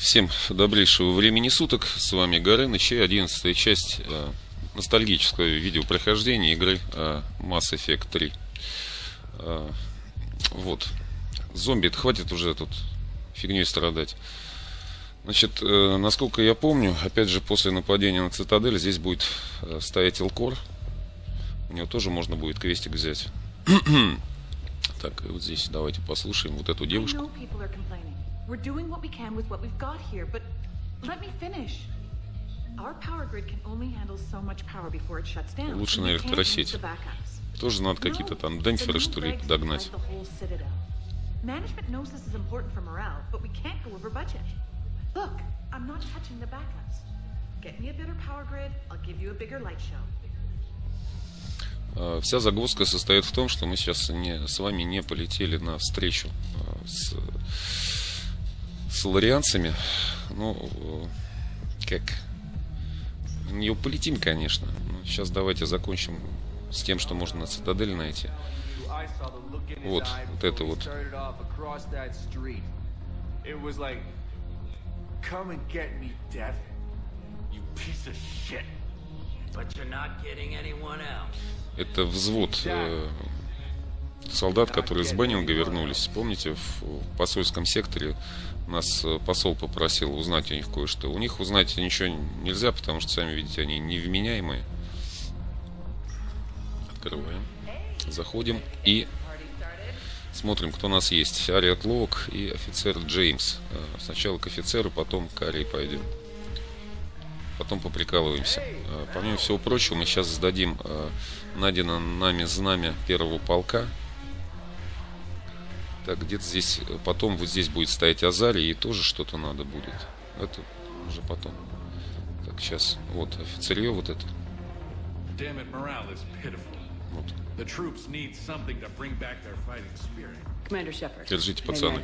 Всем добрейшего времени суток, с вами Горыныч и 11-я часть ностальгического видеопрохождения игры Mass Effect 3. Вот, зомби, хватит уже тут фигней страдать. Значит, насколько я помню, опять же, после нападения на Цитадель здесь будет стоять Элкор. У него тоже можно будет квестик взять. Так, и вот здесь давайте послушаем вот эту девушку. We're doing what we can with what we've got here, but let me finish. Our power grid can only handle so much power before it shuts down. Лучше на электросети. Тоже надо какие-то там демпферы, что ли, догнать. Management knows this is important for morale, but we can't go over budget. Look, I'm not touching the backups. Get me a better power grid, I'll give you a bigger light show. Вся загвоздка состоит в том, что мы сейчас с вами не полетели на встречу с ларианцами. Ну, как, не полетим, конечно. Но сейчас давайте закончим с тем, что можно на Цитадели найти. Вот это вот. Это взвод солдат, которые с Беннинга вернулись. Помните, в посольском секторе нас посол попросил узнать у них кое-что. У них узнать ничего нельзя, потому что, сами видите, они невменяемые. Открываем. Заходим и смотрим, кто у нас есть. Ариат Лок и офицер Джеймс. Сначала к офицеру, потом к Арии пойдем. Потом поприкалываемся. Помимо всего прочего, мы сейчас сдадим найдено нами знамя первого полка. Так, где-то здесь, потом вот здесь будет стоять Азария, и тоже что-то надо будет. Это уже потом. Так, сейчас, вот, офицерье вот это. Вот. Держите, пацаны.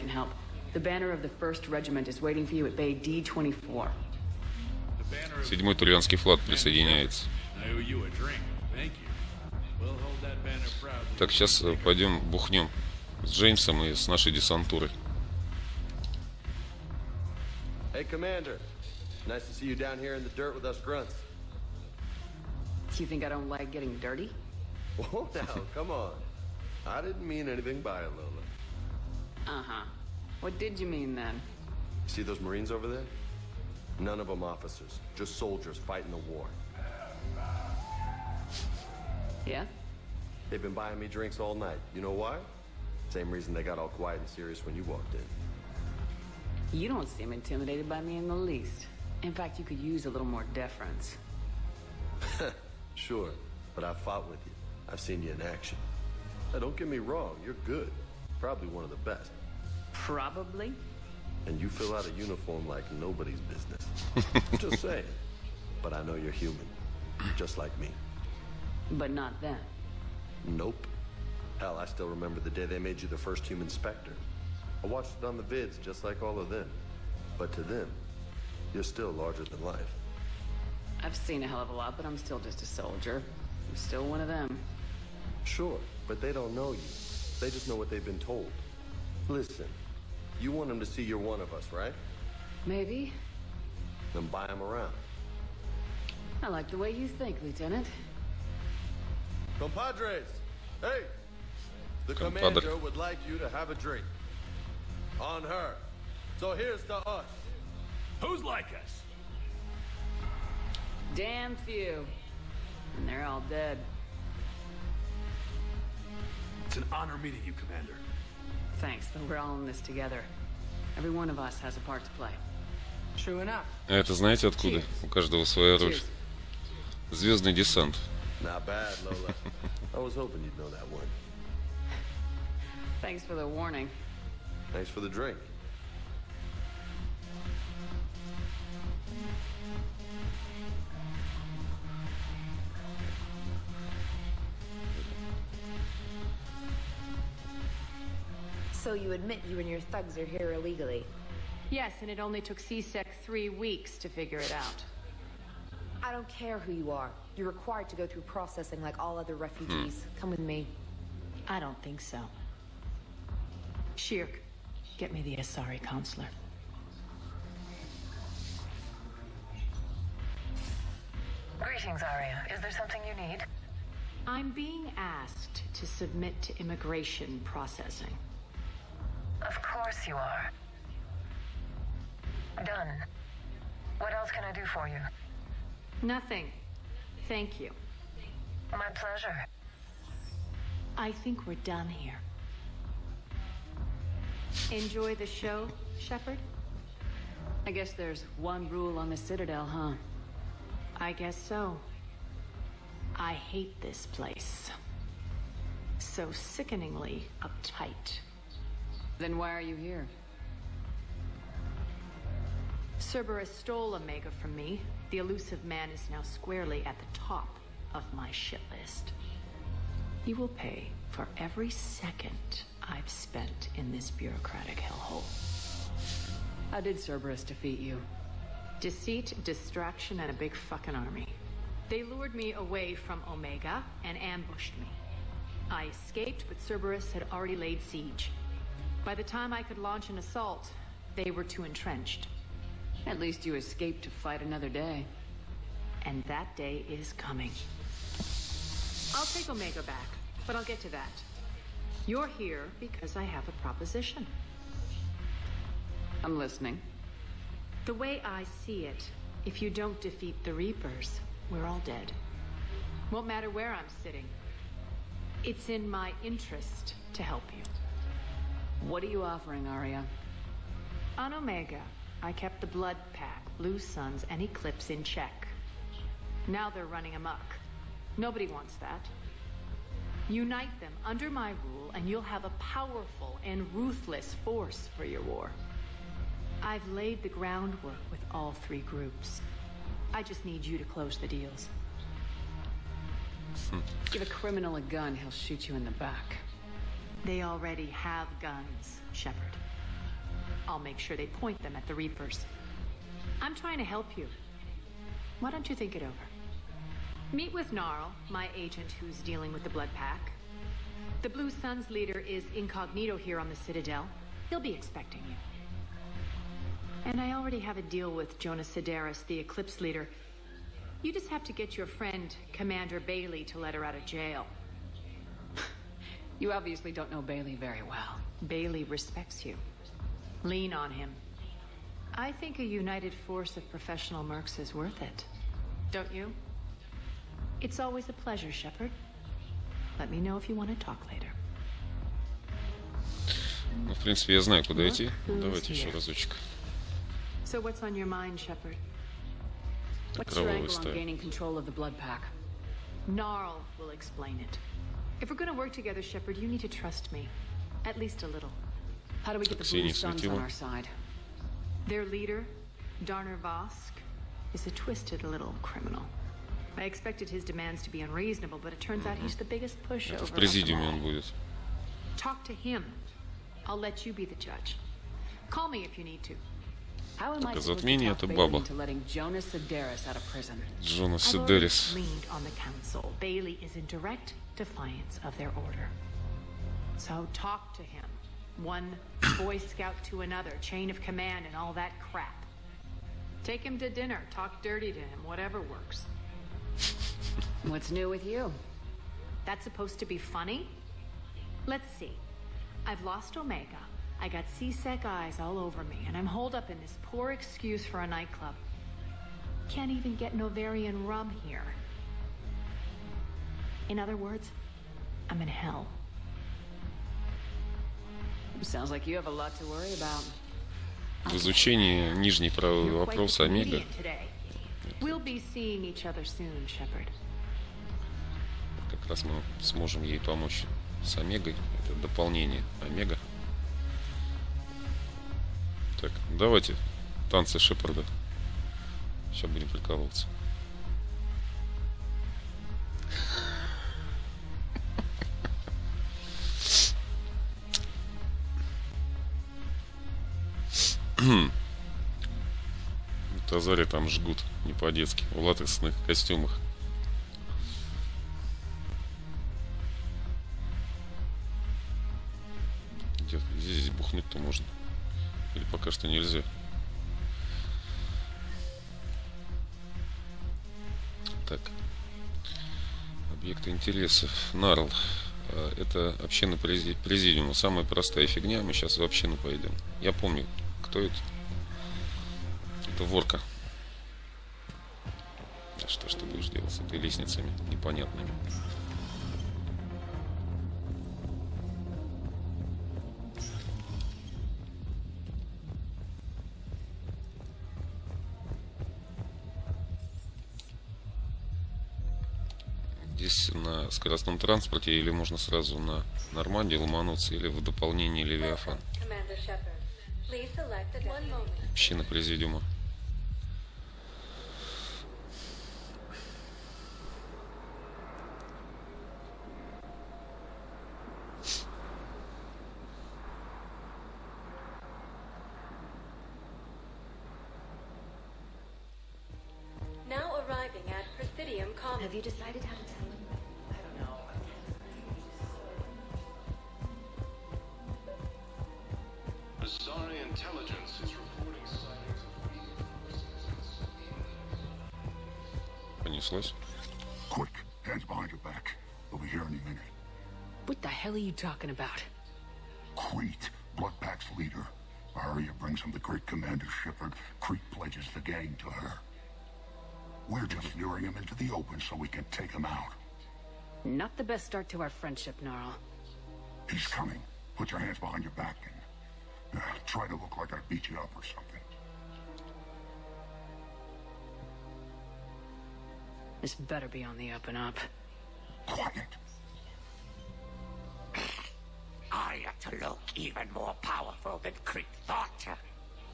Седьмой Турианский флаг присоединяется. Так, сейчас пойдем бухнем с Джеймсом и с нашей десантурой. Hey, Commander. Nice to see you down here in the dirt with us grunts. Do you think I don't like getting dirty? Oh, now, come on. I didn't mean anything by it, Lola. Uh-huh. What did you mean then? See those Marines over there? None of them officers, just soldiers fighting the war. Yeah? They've been buying me drinks all night. You know why? Same reason they got all quiet and serious when you walked in. You don't seem intimidated by me in the least. In fact, you could use a little more deference. Sure, but I've fought with you. I've seen you in action. Now, don't get me wrong, you're good. Probably one of the best. Probably? And you fill out a uniform like nobody's business. Just saying. But I know you're human. Just like me. But not them. Nope. Hell, I still remember the day they made you the first human Spectre. I watched it on the vids, just like all of them. But to them, you're still larger than life. I've seen a hell of a lot, but I'm still just a soldier. I'm still one of them. Sure, but they don't know you. They just know what they've been told. Listen, you want them to see you're one of us, right? Maybe. Then buy them around. I like the way you think, Lieutenant. Compadres! Hey! The commander would like you to have a drink. On her. So here's to us. Who's like us? Damn few. And they're all dead. It's an honor meeting you, Commander. Thanks, but we're all in this together. Every one of us has a part to play. True enough. Это знаете откуда? У каждого своя роль. Звездный десант. Not bad, Lola. I was hoping you'd know that one. Thanks for the warning. Thanks for the drink. So you admit you and your thugs are here illegally? Yes, and it only took CSEC 3 weeks to figure it out. I don't care who you are. You're required to go through processing like all other refugees. Come with me. I don't think so. Shirk, get me the Asari counselor. Greetings, Arya. Is there something you need? I'm being asked to submit to immigration processing. Of course you are. Done. What else can I do for you? Nothing. Thank you. My pleasure. I think we're done here. Enjoy the show, Shepard? I guess there's one rule on the Citadel, huh? I guess so. I hate this place. So sickeningly uptight. Then why are you here? Cerberus stole Omega from me. The elusive man is now squarely at the top of my shit list. He will pay for every second I've spent in this bureaucratic hellhole. How did Cerberus defeat you? Deceit, distraction, and a big fucking army. They lured me away from Omega and ambushed me. I escaped, but Cerberus had already laid siege. By the time I could launch an assault, they were too entrenched. At least you escaped to fight another day. And that day is coming. I'll take Omega back, but I'll get to that. You're here because I have a proposition. I'm listening. The way I see it, if you don't defeat the Reapers, we're all dead. Won't matter where I'm sitting. It's in my interest to help you. What are you offering, Arya? On Omega, I kept the Blood Pack, Blue Suns, and Eclipse in check. Now they're running amok. Nobody wants that. Unite them under my rule, and you'll have a powerful and ruthless force for your war. I've laid the groundwork with all three groups. I just need you to close the deals. Give a criminal a gun, he'll shoot you in the back. They already have guns, Shepard. I'll make sure they point them at the Reapers. I'm trying to help you. Why don't you think it over? Meet with Gnarl, my agent who's dealing with the Blood Pack. The Blue Suns leader is incognito here on the Citadel. He'll be expecting you. And I already have a deal with Jonas Sedaris, the Eclipse leader. You just have to get your friend, Commander Bailey, to let her out of jail. You obviously don't know Bailey very well. Bailey respects you. Lean on him. I think a united force of professional mercs is worth it. Don't you? It's always a pleasure, Shepard. Let me know if you want to talk later. Ну, в принципе, я знаю, куда идти. Давайте еще разочек. So what's on your mind, Shepard? What's your angle on gaining control of the Blood Pack? Gnarl will explain it. If we're going to work together, Shepard, you need to trust me. At least a little. How do we get the Blue Suns on our side? Their leader, Darner Vosk, is a twisted little criminal. I expected his demands to be unreasonable, but it turns out he's the biggest pushover. В президиуме он будет. Talk to him. I'll let you be the judge. Call me if you need to. How am I supposed to talk Bailey into letting Jonas Sedaris out of prison? Jonas Sedaris. I've already leaned on the council. Bailey is in direct defiance of their order. So talk to him. One Boy Scout to another, chain of command and all that crap. Take him to dinner, talk dirty to him, whatever works. What's new with you? That's supposed to be funny? Let's see. I've lost Omega. I got C-Sec eyes all over me, and I'm holed up in this poor excuse for a nightclub. Can't even get Novarian rum here. In other words, I'm in hell. Sounds like you have a lot to worry about. В изучении нижний правый вопрос Омега. We'll be seeing each other soon, Shepard. Как раз мы сможем ей помочь с Омегой. Это дополнение Омега. Так, давайте танцы Шепарда. Сейчас будем прикалываться. Тазари там жгут не по-детски в латексных костюмах. Где-то здесь бухнуть-то можно. Или пока что нельзя. Так. Конфликт интересов. Нарл. Это община президиума. Самая простая фигня. Мы сейчас в общину пойдем. Я помню, кто это. Это ворка. Что ж ты будешь делать с этой лестницами непонятными? Здесь на скоростном транспорте или можно сразу на Нормандии ломануться, или в дополнение Левиафан. Община президиума. Have you decided how to tell him? I don't know. Azari intelligence is reporting sightings of weak forces. Понеслось. Quick, hands behind your back. We'll be here any minute. What the hell are you talking about? Crete, Bloodpack's leader. Arya brings him the great Commander Shepard. Crete pledges the gang to her. We're just luring him into the open so we can take him out. Not the best start to our friendship, Gnarl. He's coming. Put your hands behind your back and try to look like I beat you up or something. This better be on the up and up. Quiet. Arya to look even more powerful than Crete thought.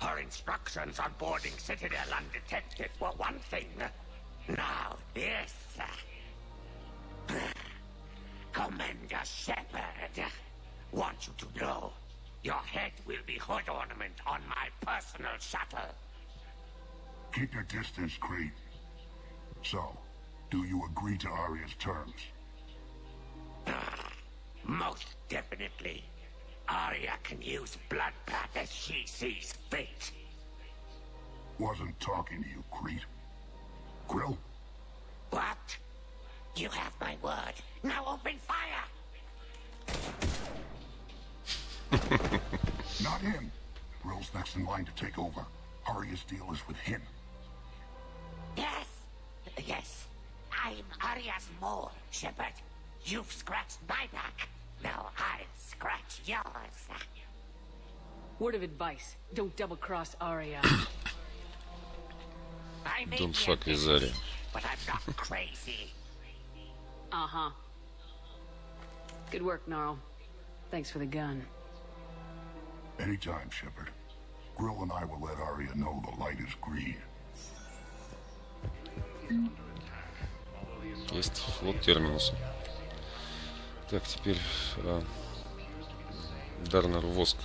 Her instructions on boarding Citadel undetected were one thing. Now this. Commander Shepard, want you to know, your head will be hood ornament on my personal shuttle. Keep your distance, Crete. So, do you agree to Arya's terms? Most definitely. Arya can use Bloodpack as she sees fit. Wasn't talking to you, Crete. Grill? What? You have my word. Now open fire! Not him. Grill's next in line to take over. Arya's deal is with him. Yes. Yes. I'm Arya's mole, Shepard. You've scratched my back. Now I'll scratch yours. Word of advice. Don't double-cross Arya. I may Don't be fuck with Zarya. but I'm not crazy. Uh-huh. Good work, Gnarl. Thanks for the gun. Anytime, Shepard. Grill and I will let Arya know the light is green. Есть флот терминуса. Так, теперь Дарнер Воск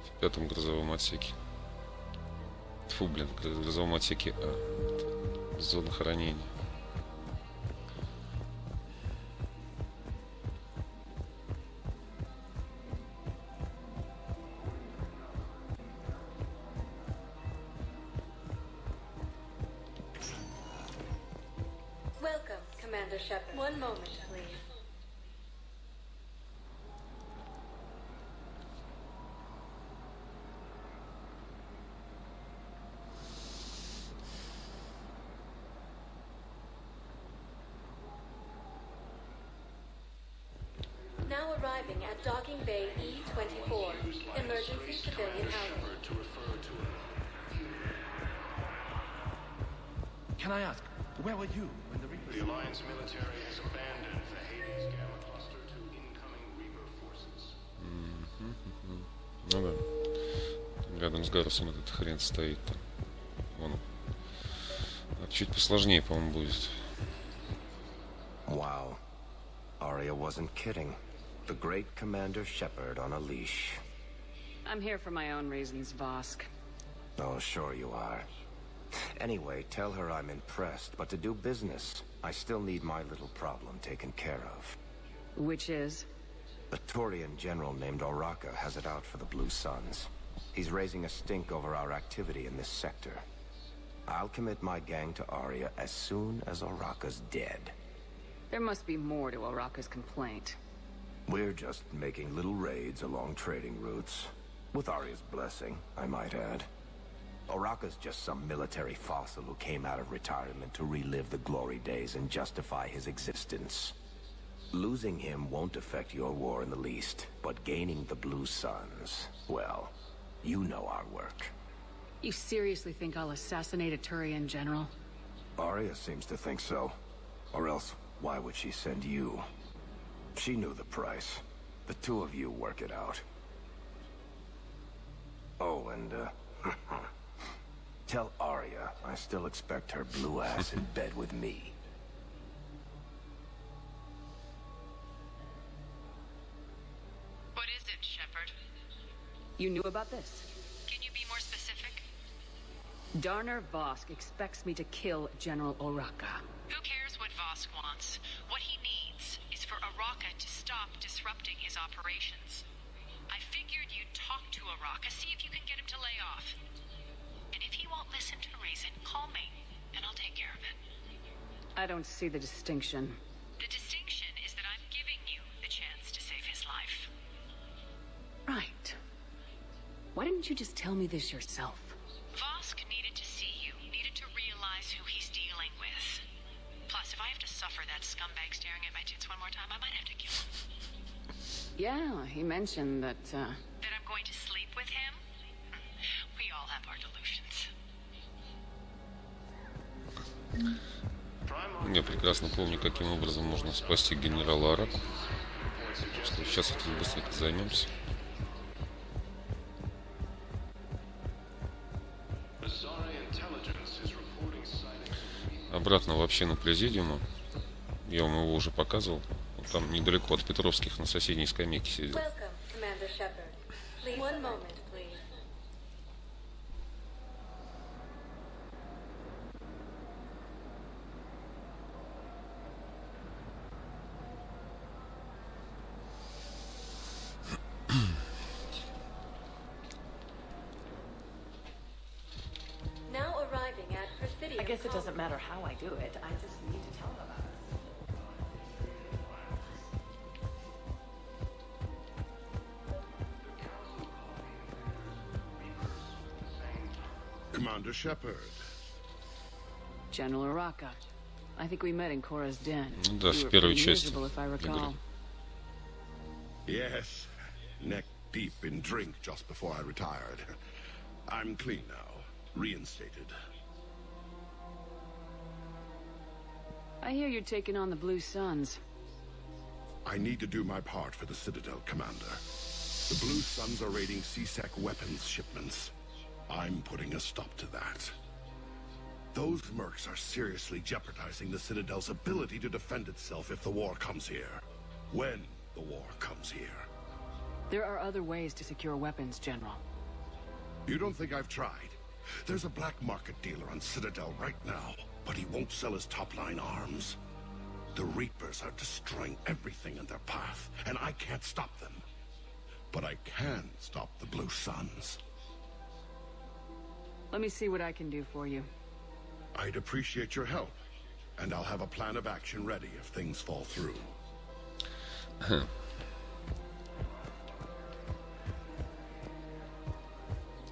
в 5-м грозовом отсеке. Фу, блин, в грозовом отсеке зона хранения. Welcome, Commander Shepard. One moment, please. Now arriving at Docking Bay E24, emergency civilian housing. Can I ask, where were you when the Reapers... The Alliance military has abandoned the Hades Gamma cluster to incoming Reaper forces. Ну да. Рядом с Гарусом этот хрен стоит там. Вон он. А чуть посложнее, по-моему, будет. Wow. Arya wasn't kidding. The great Commander Shepard on a leash. I'm here for my own reasons, Vosk. Oh, sure you are. Anyway, tell her I'm impressed, but to do business, I still need my little problem taken care of. Which is? A Turian general named Oraka has it out for the Blue Suns. He's raising a stink over our activity in this sector. I'll commit my gang to Arya as soon as Oraka's dead. There must be more to Araka's complaint. We're just making little raids along trading routes. With Arya's blessing, I might add. Araka's just some military fossil who came out of retirement to relive the glory days and justify his existence. Losing him won't affect your war in the least, but gaining the Blue Suns, well, you know our work. You seriously think I'll assassinate a Turian general? Arya seems to think so. Or else, why would she send you? She knew the price. The two of you work it out. Oh, and, tell Arya I still expect her blue ass in bed with me. What is it, Shepard? You knew about this? Can you be more specific? Darner Vosk expects me to kill General Araka. Who cares what Vosk wants? What he needs is for Araka to stop disrupting his operations. I figured you'd talk to Araka, see if you can get him to lay off. And if he won't listen to reason, call me, and I'll take care of it. I don't see the distinction. The distinction is that I'm giving you the chance to save his life. Right. Why didn't you just tell me this yourself? Vosk needed to see you, needed to realize who he's dealing with. Plus, if I have to suffer that scumbag staring at my tits one more time, I might have to kill him. Yeah, he mentioned that, That I'm going to sleep with him? We all have our delusions. Я прекрасно помню, каким образом можно спасти генерала Араку. Что сейчас этим быстренько займемся. Обратно вообще на президиуму. Я вам его уже показывал. Он там недалеко от Петровских на соседней скамейке сидел. I guess it doesn't matter how I do it. I just need to tell them about it. Commander Shepard. General Araka. I think we met in Cora's den. Да, в первой части. Yes, neck deep in drink just before I retired. I'm clean now, reinstated. I hear you're taking on the Blue Suns. I need to do my part for the Citadel, Commander. The Blue Suns are raiding CSEC weapons shipments. I'm putting a stop to that. Those mercs are seriously jeopardizing the Citadel's ability to defend itself if the war comes here. When the war comes here. There are other ways to secure weapons, General. You don't think I've tried? There's a black market dealer on Citadel right now, but he won't sell his top-line arms. The Reapers are destroying everything in their path, and I can't stop them. But I can stop the Blue Suns. Let me see what I can do for you. I'd appreciate your help, and I'll have a plan of action ready if things fall through.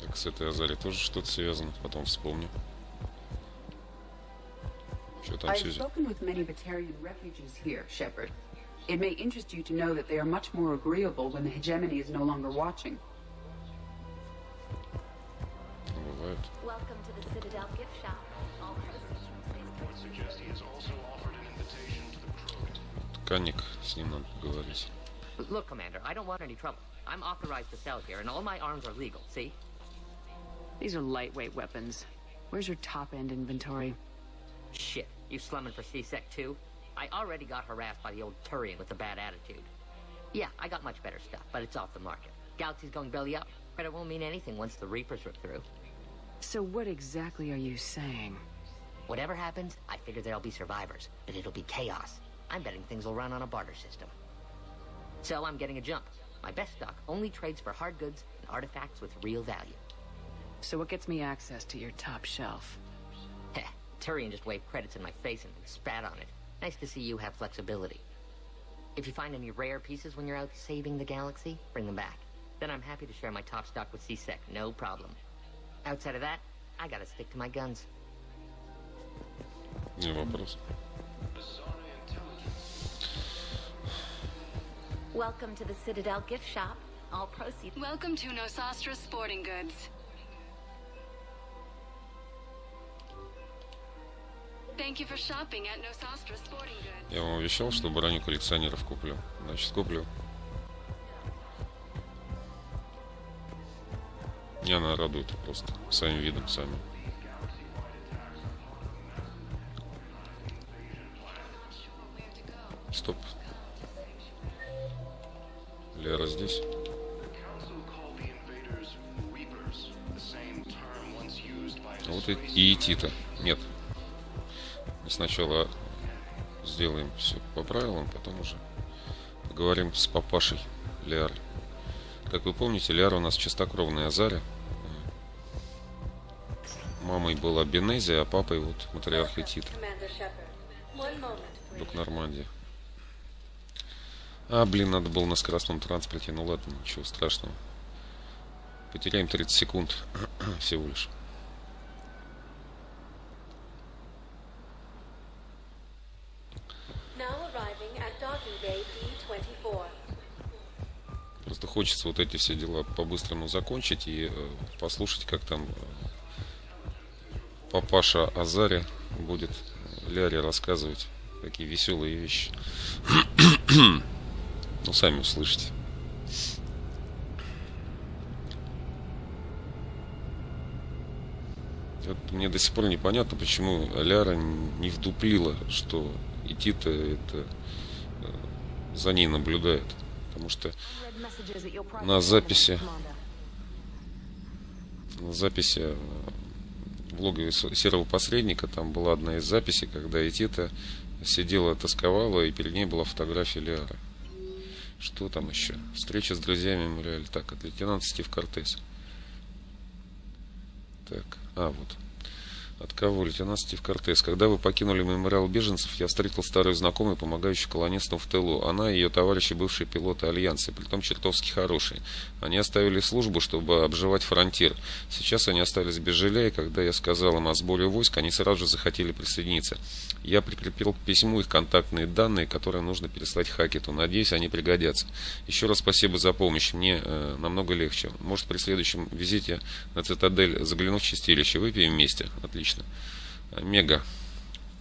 Так, с этой Азари тоже что-то связано, потом вспомню. I've spoken with many Batarian refugees here, Shepard. It may interest you to know that they are much more agreeable when the hegemony is no longer watching. Welcome to the Citadel gift shop. All proceeds from suggest he has also offered an invitation to the crew. Тканик, с ним надо поговорить. Look, Commander, I don't want any trouble. I'm authorized to sell here, and all my arms are legal, see? These are lightweight weapons. Where's your top-end inventory? Shit, you slumming for CSEC too? I already got harassed by the old Turian with a bad attitude. Yeah, I got much better stuff, but it's off the market. Galaxy's going belly up, but it won't mean anything once the Reapers rip through. So what exactly are you saying? Whatever happens, I figure there'll be survivors, but it'll be chaos. I'm betting things will run on a barter system. So I'm getting a jump. My best stock only trades for hard goods and artifacts with real value. So what gets me access to your top shelf? Heh, Turian just waved credits in my face and spat on it. Nice to see you have flexibility. If you find any rare pieces when you're out saving the galaxy, bring them back. Then I'm happy to share my top stock with C-Sec, no problem. Outside of that, I gotta stick to my guns. Не вопрос. Welcome to the Citadel gift shop. All proceeds. Welcome to Nosastra Sporting Goods. Thank you for shopping at Nosastra Sporting Goods. Я вам обещал, что броню коллекционеров куплю. Значит, куплю. Меня она радует просто своим видом, сами. Стоп. Лера здесь. Вот и идти-то. Нет. Мы сначала сделаем все по правилам, потом уже поговорим с папашей Лиары. Как вы помните, Лиара у нас чистокровная Азаря. Мамой была Бенезия, а папой вот матриарх Этита. Дух Нормандия. А, блин, надо было на скоростном транспорте. Ну ладно, ничего страшного. Потеряем 30 секунд всего лишь. Просто хочется вот эти все дела по-быстрому закончить и послушать, как там папаша Азаря будет Ляре рассказывать такие веселые вещи. Ну, сами услышите. Вот мне до сих пор непонятно, почему Ляра не вдуплила, что Этита это за ней наблюдает. Потому что на записи в логове серого посредника там была одна из записей, когда Этита сидела, тосковала, и перед ней была фотография Лиары. Что там еще? Встреча с друзьями мемориале. Так, от лейтенанта Стив Кортес. Так, вот. От кого? Лейтенант Стив Кортес. Когда вы покинули мемориал беженцев, я встретил старую знакомую, помогающую колонистам в тылу. Она и ее товарищи, бывшие пилоты Альянса, притом чертовски хорошие. Они оставили службу, чтобы обживать фронтир. Сейчас они остались без жилья, и когда я сказал им о сборе войск, они сразу же захотели присоединиться. Я прикрепил к письму их контактные данные, которые нужно переслать Хакету. Надеюсь, они пригодятся. Еще раз спасибо за помощь. Мне намного легче. Может, при следующем визите на Цитадель загляну в чистилище. Выпьем вместе. Отлично. Омега.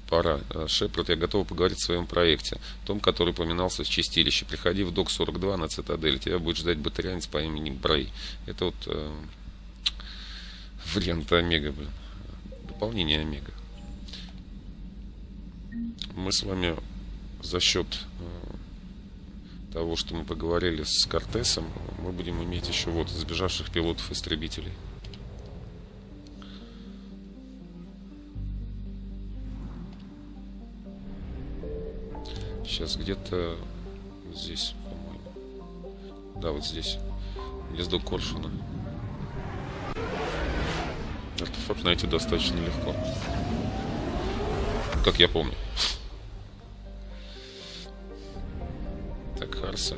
Пора. Шепард, я готов поговорить о своем проекте. Том, который упоминался в чистилище. Приходи в док 42 на Цитадель. Тебя будет ждать батарианец по имени Брей. Это вот вариант Омега, блин. Дополнение Омега. Мы с вами за счет того, что мы поговорили с Кортесом, мы будем иметь еще вот сбежавших пилотов-истребителей. Сейчас где-то здесь, по-моему. Да, вот здесь. Гнездо Коршуна. Артефакт найти достаточно легко. Как я помню. Так, Харса.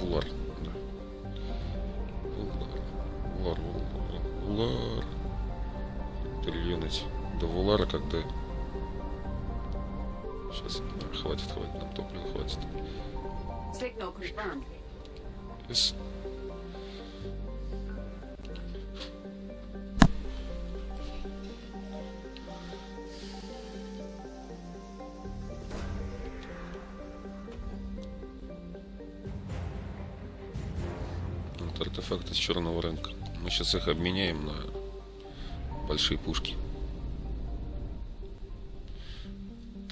Вулар. Да. Вулар. Триллионить. До Вулара, когда... Сейчас, хватит, нам топлива хватит. Yes. Вот артефакты с черного рынка. Мы сейчас их обменяем на большие пушки.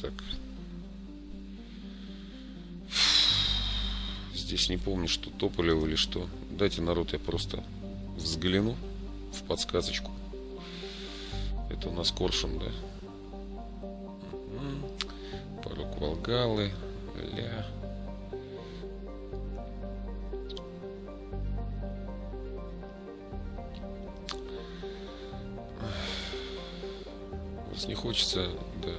Так. Здесь не помню, что тополево или что. Дайте, народ, я просто взгляну в подсказочку. Это у нас Коршун, да? Порог Волгалы. Ля. Просто не хочется, да,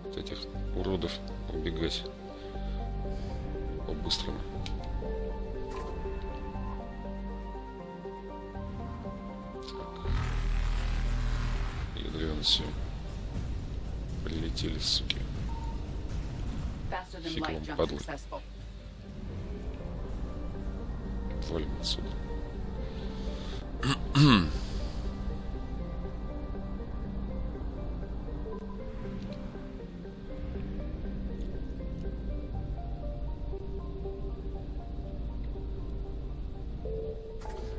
от этих уродов убегать по-быстрому. Ядрёно всё. Прилетели, суки. Фиг вам, падлы. Валим отсюда.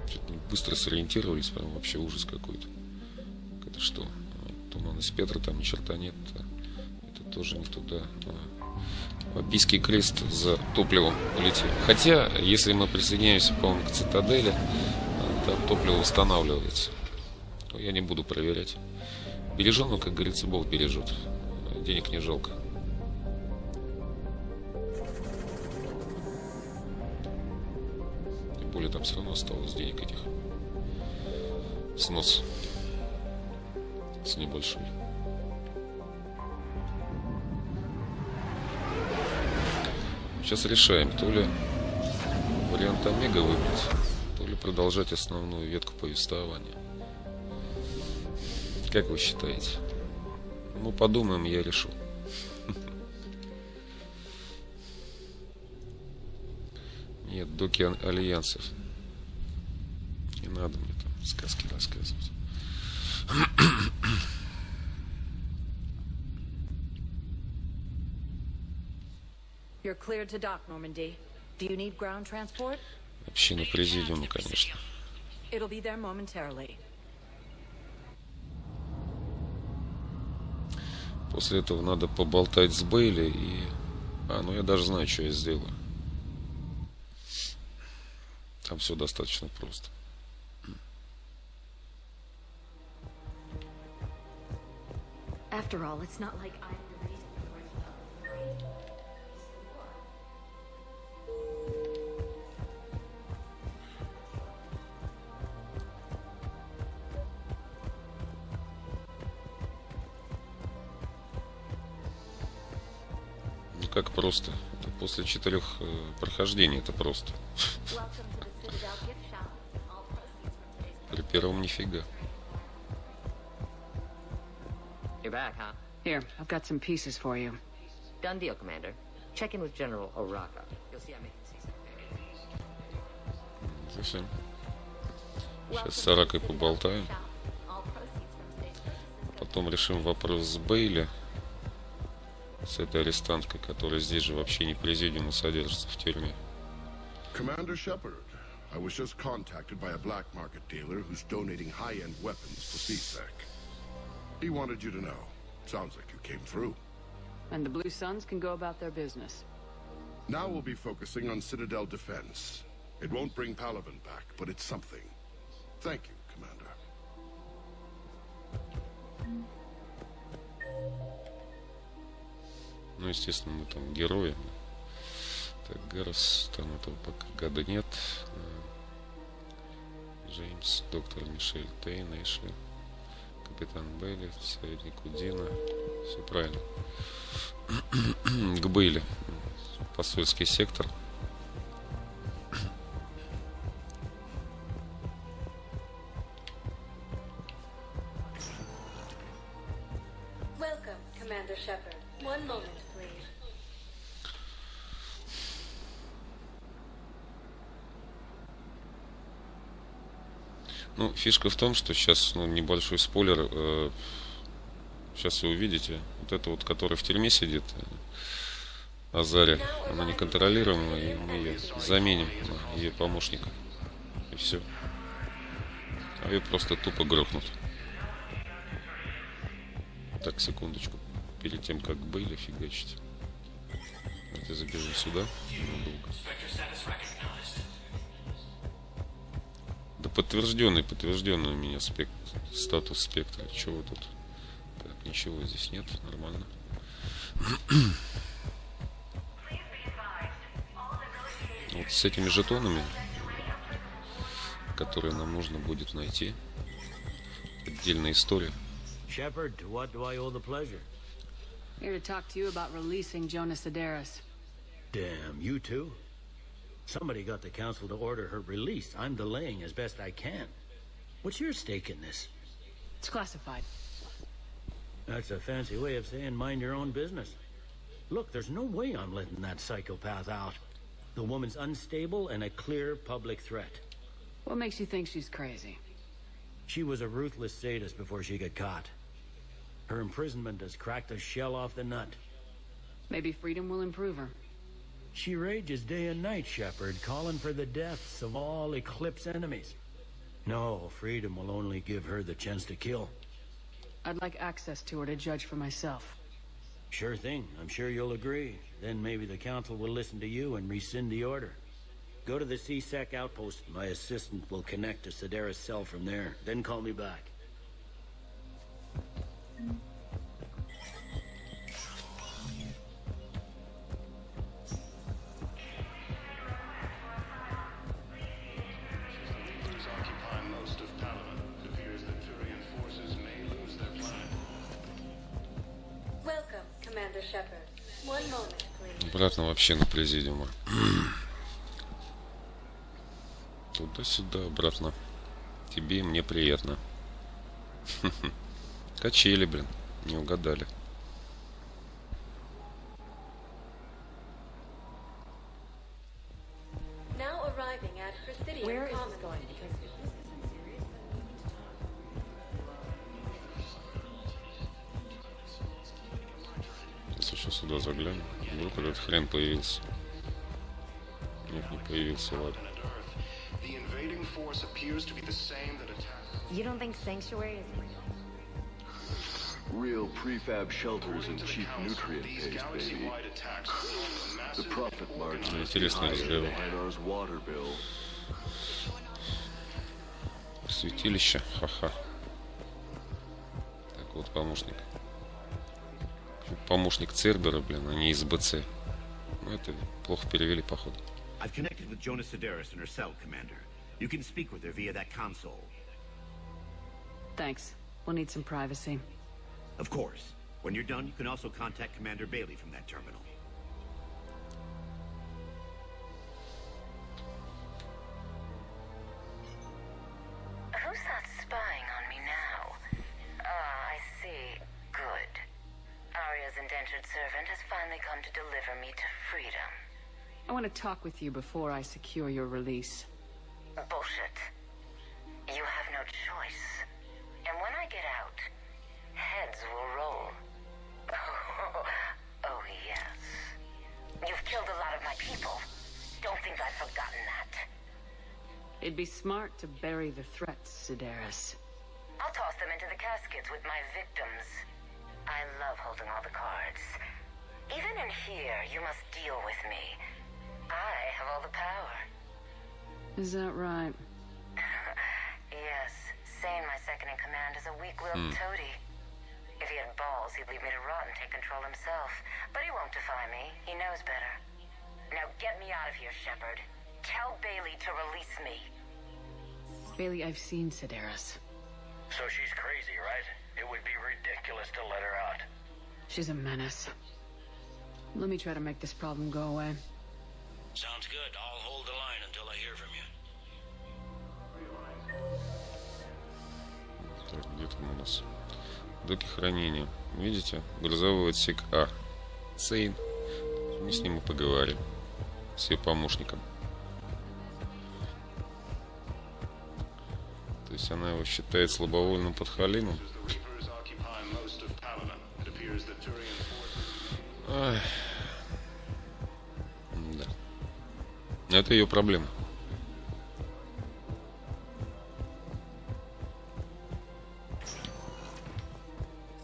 Что-то быстро сориентировались, прям вообще ужас какой-то. Это что? Туманность Петра, там ни черта нет. Это тоже не туда. Вапийский крест за топливом улетел. Хотя, если мы присоединяемся, по-моему, к Цитадели, там топливо восстанавливается. Но я не буду проверять. Бережем, но, как говорится, Бог бережет. Денег не жалко. Тем более там все равно осталось денег этих. Снос. С небольшой. Сейчас решаем, то ли вариант Омега выбрать, то ли продолжать основную ветку повествования. Как вы считаете? Ну, подумаем, я решу. Нет, доки альянсов. Не надо мне там сказки рассказывать. You're cleared to dock, Normandy. Do you need ground transport? Община президиума, конечно. It'll be there momentarily. После этого надо поболтать с Бейли и... ну я даже знаю, что я сделаю. Там все достаточно просто. After all, it's not like I'm the reason for Ну как просто? Это после 4 прохождений это просто. При первом нифига. You're back, huh? Here, I've got some pieces for you. Done deal, Commander. Check in with General Oraka. You'll see I'm making Совсем. Сейчас с Аракой поболтаем. Потом решим вопрос с Бейли. С этой арестанткой, которая здесь же вообще не президиума содержится в тюрьме. Commander Shepard, I was just contacted by a black market dealer who's donating high-end weapons to CSEC. He wanted you to know. Sounds like you came through. And the Blue Suns can go about their business. Now we'll be focusing on Citadel defense. It won't bring Palaven back, but it's something. Thank you, Commander. Ну, естественно, мы там герои. Так, Гаррес, там этого пока гада нет. Джеймс, доктор Мишель Тейн, Эшли, капитан Бейли, советник Удина. Все правильно. К Бейли. Посольский сектор. Welcome, Commander Shepard. One moment, please. Ну, фишка в том, что сейчас, небольшой спойлер. Сейчас вы увидите. Вот это вот, который в тюрьме сидит, Азария, она неконтролируемая, и мы ее заменим на ее помощника. И все. А ее просто тупо грохнут. Так, секундочку. Перед тем, как Бейли фигачить. Давайте забежим сюда. Да подтвержденный у меня статус спектра. Чего вы тут? Так, ничего здесь нет, нормально. Вот с этими жетонами, которые нам нужно будет найти, отдельная история. Shepard, to what do I owe the pleasure? Here to talk to you about releasing Jonas Sedaris. Damn, you too? Somebody got the council to order her release. I'm delaying as best I can. What's your stake in this? It's classified. That's a fancy way of saying mind your own business. Look, there's no way I'm letting that psychopath out. The woman's unstable and a clear public threat. What makes you think she's crazy? She was a ruthless sadist before she got caught. Her imprisonment has cracked the shell off the nut. Maybe freedom will improve her. She rages day and night, Shepard, calling for the deaths of all Eclipse enemies. No, freedom will only give her the chance to kill. I'd like access to her to judge for myself. Sure thing. I'm sure you'll agree. Then maybe the council will listen to you and rescind the order. Go to the CSEC outpost. My assistant will connect to Sedaris' cell from there. Then call me back. Welcome, Commander Shepard. One moment, please. Обратно вообще на президиума. Туда-сюда, обратно. Тебе и мне приятно. Качели, блин. Не угадали. Now arriving at Presidium Where is this Commons. going? Because if this isn't serious, then we need to talk. Сейчас еще сюда загляну. Вдруг этот хрен появился. Нет, не появился, ладно. You don't think Sanctuary is real prefab shelters and cheap nutrient paste, baby. The profit margin is higher than Hanar's water bill. Святилище, ха-ха. Так вот, помощник. Помощник Цербера, блин, а не из БЦ. Ну, это плохо перевели, походу. I've connected with Jonas Sedaris and her cell, Commander. You can speak with her via that console. Thanks. We'll need some privacy. Of course. When you're done, you can also contact Commander Bailey from that terminal. Who's that spying on me now? Ah, I see. Good. Arya's indentured servant has finally come to deliver me to freedom. I want to talk with you before I secure your release. Bullshit. You have no choice. And when I get out, heads will roll. Oh, yes. You've killed a lot of my people. Don't think I've forgotten that. It'd be smart to bury the threats, Sedaris. I'll toss them into the caskets with my victims. I love holding all the cards. Even in here, you must deal with me. I have all the power. Is that right? Yes. Sane, my second-in-command, is a weak-willed toady. If he had balls, he'd leave me to rot and take control himself. But he won't defy me. He knows better. Now get me out of here, Shepard. Tell Bailey to release me. Bailey, I've seen Sedaris. So she's crazy, right? It would be ridiculous to let her out. She's a menace. Let me try to make this problem go away. Sounds good. I'll hold the line until I hear from you. Так, где там у нас? Доки хранения. Видите? Грузовой отсек А. Сейн. Мы с ним и поговорим. С ее помощником. То есть она его считает слабовольным подхалимом. Ах. Да. Это ее проблема.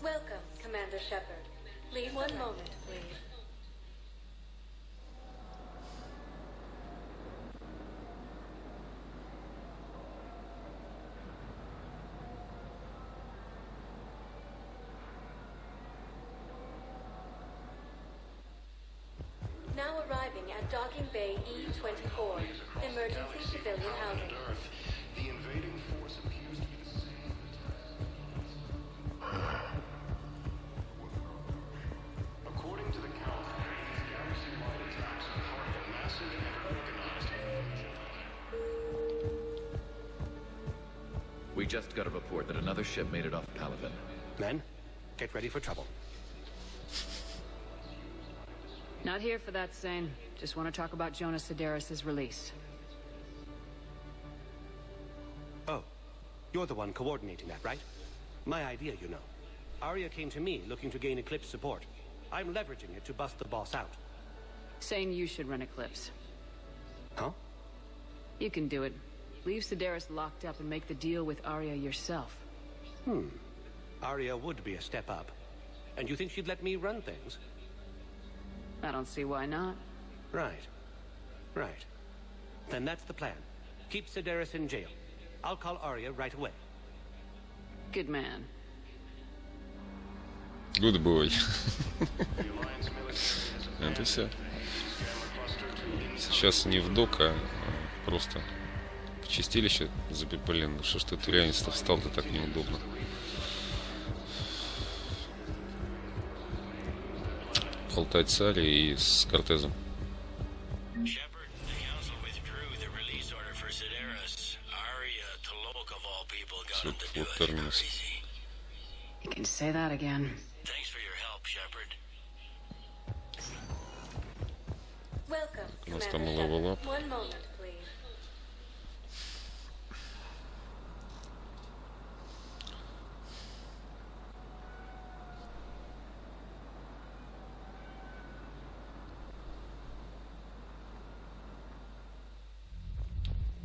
Welcome, Commander Shepard. Leave one moment, please. Now arriving at Docking Bay E24, emergency civilian housing. The invading force appears to be the same. just got a report that another ship made it off Palaven. Men, get ready for trouble. Not here for that, Sane. Just want to talk about Jonas Sedaris' release. Oh, you're the one coordinating that, right? My idea, you know. Arya came to me looking to gain Eclipse support. I'm leveraging it to bust the boss out. Saying you should run Eclipse. Huh? You can do it. Leave Sedaris locked up and make the deal with Arya yourself. Arya would be a step up. And you think she'd let me run things? I don't see why not. Right. Right. Then that's the plan. Keep Sedaris in jail. I'll call Arya right away. Good man. Good boy. Это все. Сейчас не в док, а просто в чистилище. Блин, что ж ты реально-то встал-то так неудобно. Болтать с Арией и с Кортезом. Все, вот терминус. You can say that again. Thanks for your help, Shepard. Welcome, У нас там Commander level Shepard. up. One moment, please.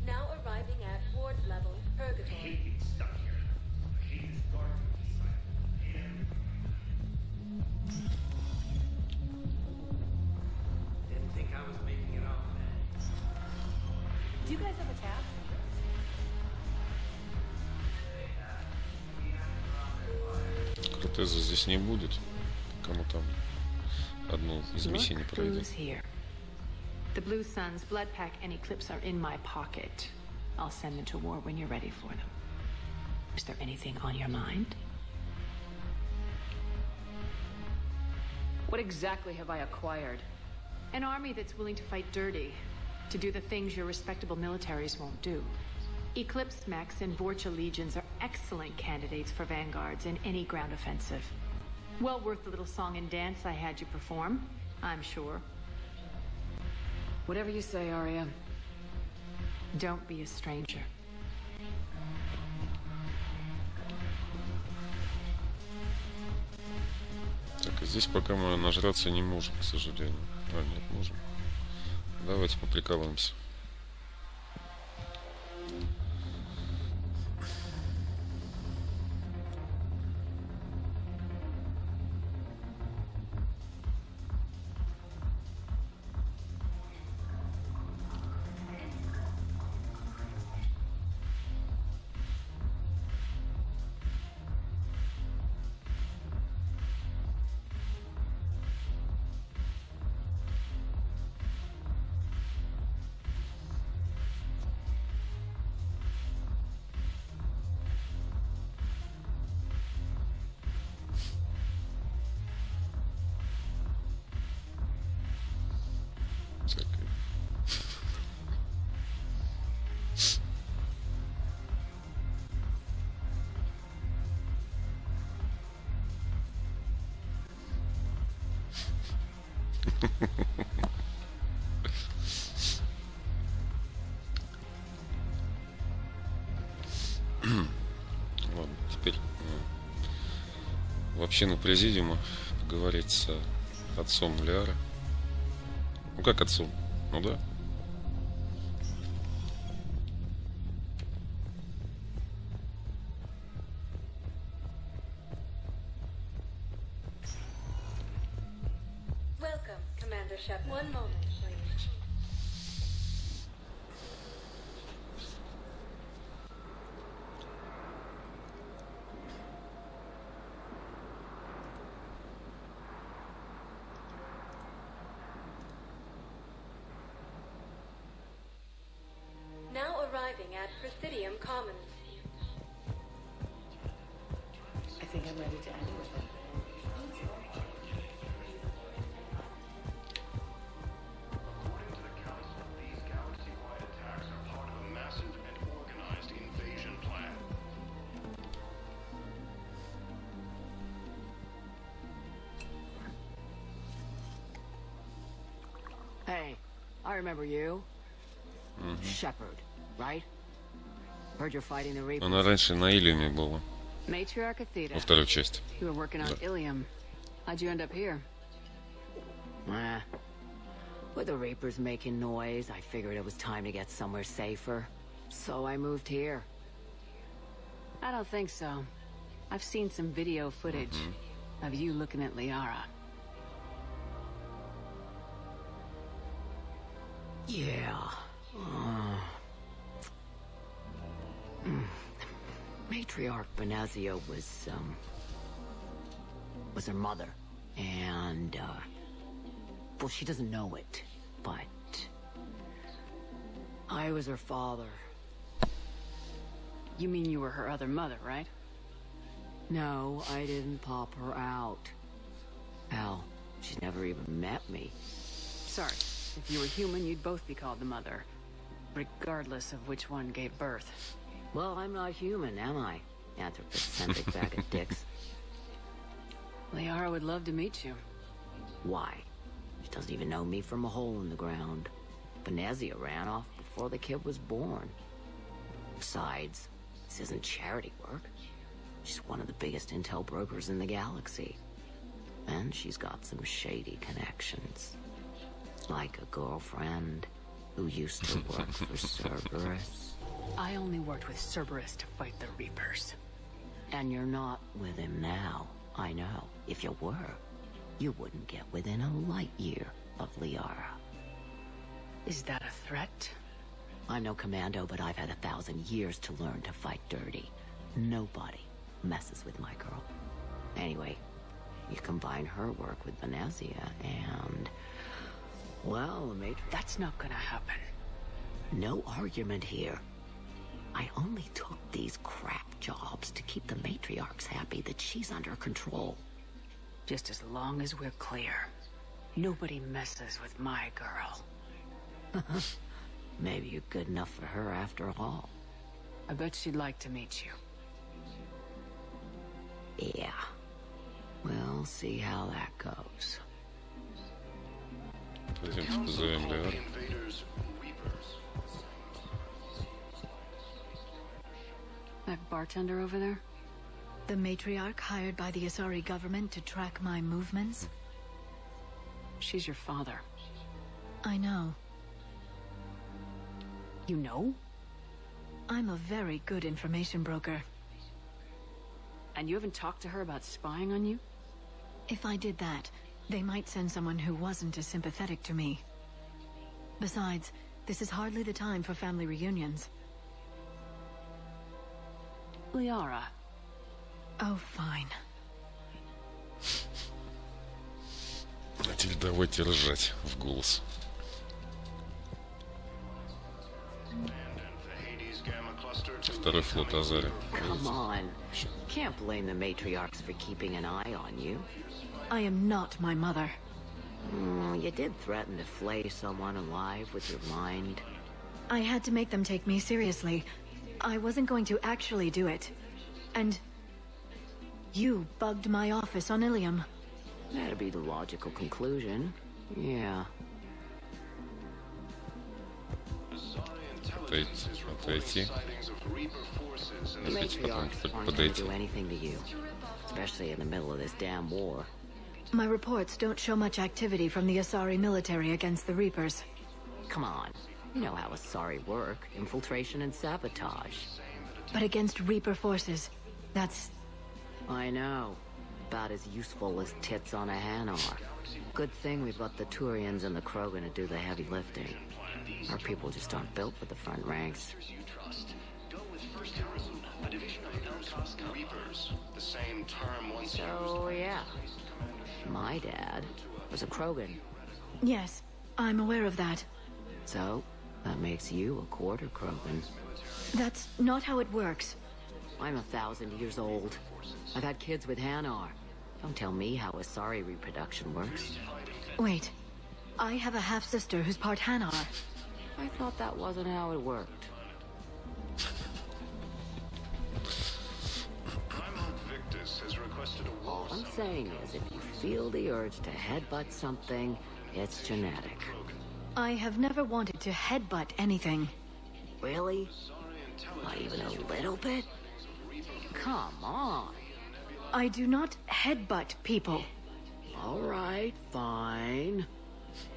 Now arriving at ward level, Purgatory. Didn't think I was making it up, man. Do you guys have a tab? Кортеза здесь не будет. Кому там одну из миссий не Look пройдет. who's here. The Blue Suns, Blood Pack, and Eclipse are in my pocket. I'll send them to war when you're ready for them. Is there anything on your mind? What exactly have I acquired? An army that's willing to fight dirty, to do the things your respectable militaries won't do. Eclipse mechs and Vorcha legions are excellent candidates for vanguards in any ground offensive. Well worth the little song and dance I had you perform, I'm sure. Whatever you say, Arya. Don't be a stranger. Так, и здесь пока мы нажраться не можем, к сожалению. А, нет, можем. Давайте поприкалываемся. Ладно, теперь вообще на президиума поговорить с отцом Лиары. Ну как отцом? Ну да. Welcome, Commander Shepard. One moment, please. Now arriving at Presidium Commons. I think I'm ready to end with it. Hey, I remember you. Shepard, right? Heard you're fighting the Reapers. Она раньше на Иллиуме была. Matriarch Athena. Во второй части. You were working on Ilium. How'd you end up here? With the Reapers making noise, I figured it was time to get somewhere safer. So I moved here. I don't think so. I've seen some video footage of you looking at Liara. Yeah. Matriarch Benazia was her mother. And, well, she doesn't know it, but I was her father. You mean you were her other mother, right? No, I didn't pop her out. Hell, she's never even met me. Sorry. If you were human, you'd both be called the mother, regardless of which one gave birth. Well, I'm not human, am I? Anthropocentric bag of dicks. Liara would love to meet you. Why? She doesn't even know me from a hole in the ground. Benazia ran off before the kid was born. Besides, this isn't charity work. She's one of the biggest intel brokers in the galaxy. And she's got some shady connections. Like a girlfriend who used to work for Cerberus. I only worked with Cerberus to fight the Reapers. And you're not with him now, I know. If you were, you wouldn't get within a light year of Liara. Is that a threat? I'm no commando, but I've had 1,000 years to learn to fight dirty. Nobody messes with my girl. Anyway, you combine her work with Benazia and... well, the Matrix... That's not gonna happen. No argument here. I only took these crap jobs to keep the matriarchs happy that she's under control. Just as long as we're clear. Nobody messes with my girl. Maybe you're good enough for her after all. I bet she'd like to meet you. Yeah. We'll see how that goes. Пойдемте позовем Лиару. That bartender over there? The matriarch hired by the Asari government to track my movements? She's your father. I know. You know? I'm a very good information broker. And you haven't talked to her about spying on you? If I did that, they might send someone who wasn't as sympathetic to me. Besides, this is hardly the time for family reunions. Liara. Oh, fine. А теперь давайте ржать в голос. Второй флот Азари. Come on. Can't blame the matriarchs for keeping an eye on you. I am not my mother. You did threaten to flay someone alive with your mind. I had to make them take me seriously. I wasn't going to actually do it. And you bugged my office on Ilium. That'd be the logical conclusion. Yeah. Отойти. The matriarchs aren't going to do anything to you, especially in the middle of this damn war. My reports don't show much activity from the Asari military against the Reapers. Come on. You know how Asari work. Infiltration and sabotage. But against Reaper forces, that's... I know. About as useful as tits on a Hanar. Good thing we've got the Turians and the Krogan to do the heavy lifting. Our people just aren't built for the front ranks. So, yeah. My dad was a Krogan. Yes, I'm aware of that. So, that makes you a quarter Krogan. That's not how it works. I'm 1,000 years old. I've had kids with Hanar. Don't tell me how Asari reproduction works. Wait, I have a half-sister who's part Hanar. I thought that wasn't how it worked. All I'm saying is, if you feel the urge to headbutt something, it's genetic. I have never wanted to headbutt anything. Really? Not even a little bit? Come on. I do not headbutt people. All right, fine.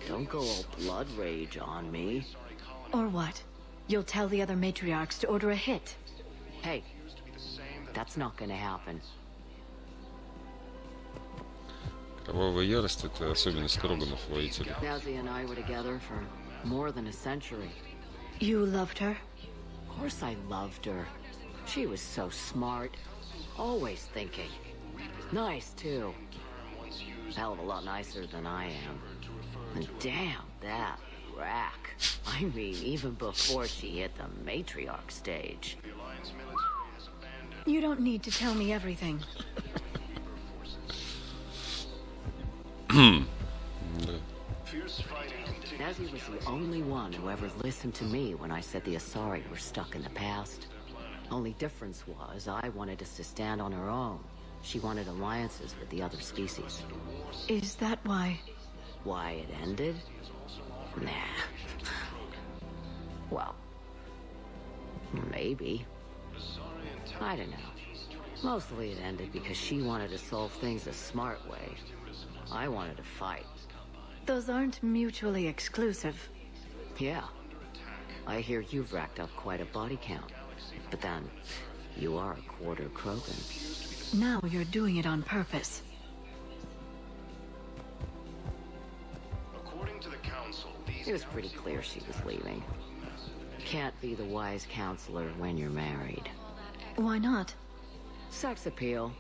Don't go all blood rage on me. Or what? You'll tell the other matriarchs to order a hit. Hey, that's not gonna happen. Кровавая ярость — это особенность Кроганов, воителя. Nazi and I were together for more than a century. You loved her? Of course I loved her. She was so smart. Always thinking. Nice, too. Hell of a lot nicer than I am. And damn, that rack. I mean, even before she hit the matriarch stage. You don't need to tell me everything. Nazi was the only one who ever listened to me when I said the Asari were stuck in the past. Only difference was I wanted us to stand on our own. She wanted alliances with the other species. Is that why? Why it ended? Nah. Well, maybe. I don't know. Mostly it ended because she wanted to solve things a smart way. I wanted to fight. Those aren't mutually exclusive. Yeah. I hear you've racked up quite a body count. But then, you are a quarter Krogan. Now you're doing it on purpose. According to the council, It was pretty clear she was leaving. Can't be the wise counselor when you're married. Why not? Sex appeal.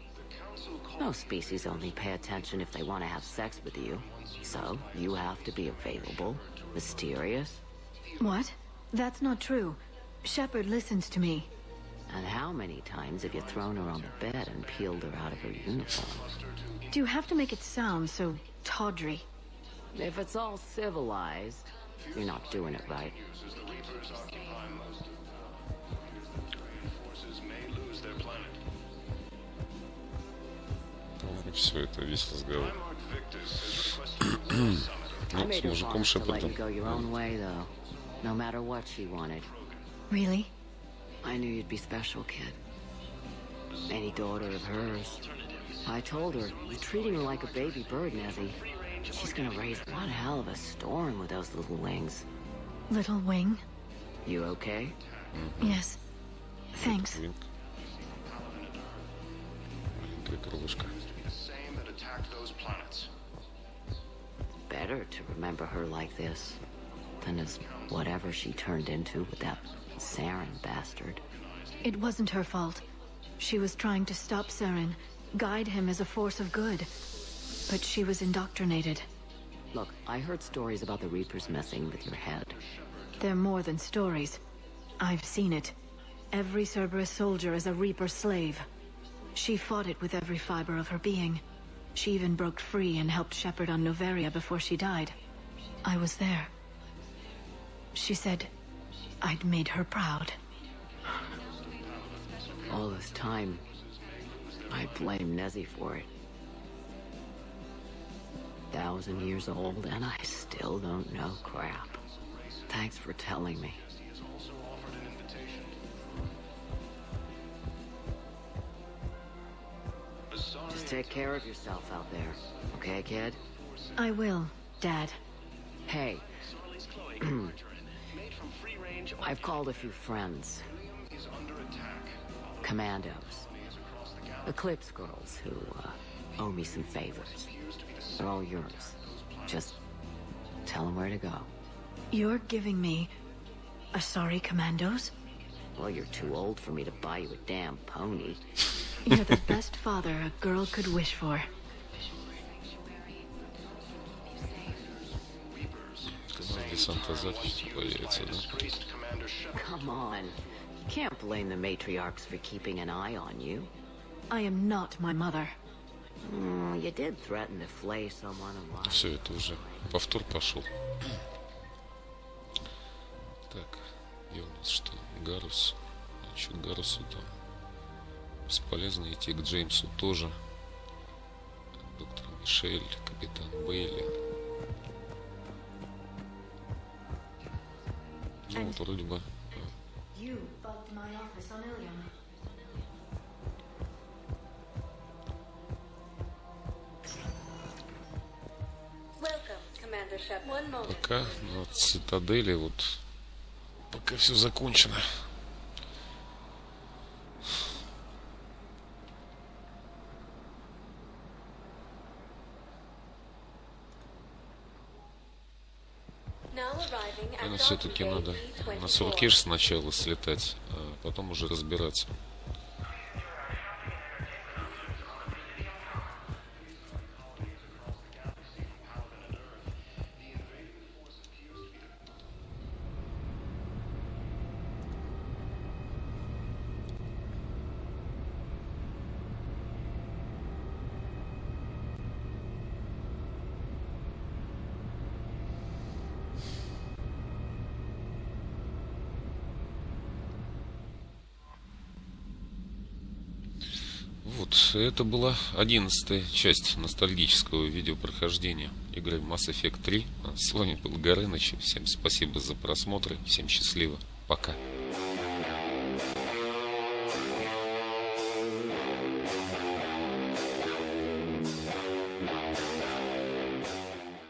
Most species only pay attention if they want to have sex with you. So, you have to be available, mysterious. What? That's not true. Shepard listens to me. And how many times have you thrown her on the bed and peeled her out of her uniform? Do you have to make it sound so tawdry? If it's all civilized, you're not doing it right. Все, это весь разговор. Ну, с мужиком Шепардом. No matter what she wanted. Really? I knew you'd be special, kid. Any daughter of hers. I told her, you're treating her like a baby bird, Nezzy. She's gonna raise one hell of a storm with those little wings. Little wing? You okay? Yes. Thanks. Better to remember her like this than as whatever she turned into with that Saren bastard. It wasn't her fault. She was trying to stop Saren, guide him as a force of good. But she was indoctrinated. Look, I heard stories about the Reapers messing with your head. They're more than stories. I've seen it. Every Cerberus soldier is a Reaper slave. She fought it with every fiber of her being. She even broke free and helped Shepard on Noveria before she died. I was there. She said I'd made her proud. All this time, I blame Nezzy for it. 1,000 years old and I still don't know crap. Thanks for telling me. Just take care of yourself out there, okay, kid? I will, Dad. Hey. I've called a few friends. Commandos. Eclipse girls who owe me some favors. They're all yours. Just tell them where to go. You're giving me Asari commandos? Well, you're too old for me to buy you a damn pony. You're the best father a girl could wish for. Come on. You can't blame the matriarchs for keeping an eye on you. I am not my mother. You did threaten to flay someone a lot. Все, это уже повтор пошел. Так, и у нас что? Гарус. Значит, Гарусу там бесполезно идти, к Джеймсу тоже. Доктор Мишель, капитан Бейли. Ну вот вроде бы. Пока на Цитадели вот пока все закончено. Наверное, все-таки надо на Суркеш сначала слетать, а потом уже разбираться. Вот, это была 11-я часть ностальгического видеопрохождения игры Mass Effect 3. С вами был Горыныч. Всем спасибо за просмотр. Всем счастливо. Пока.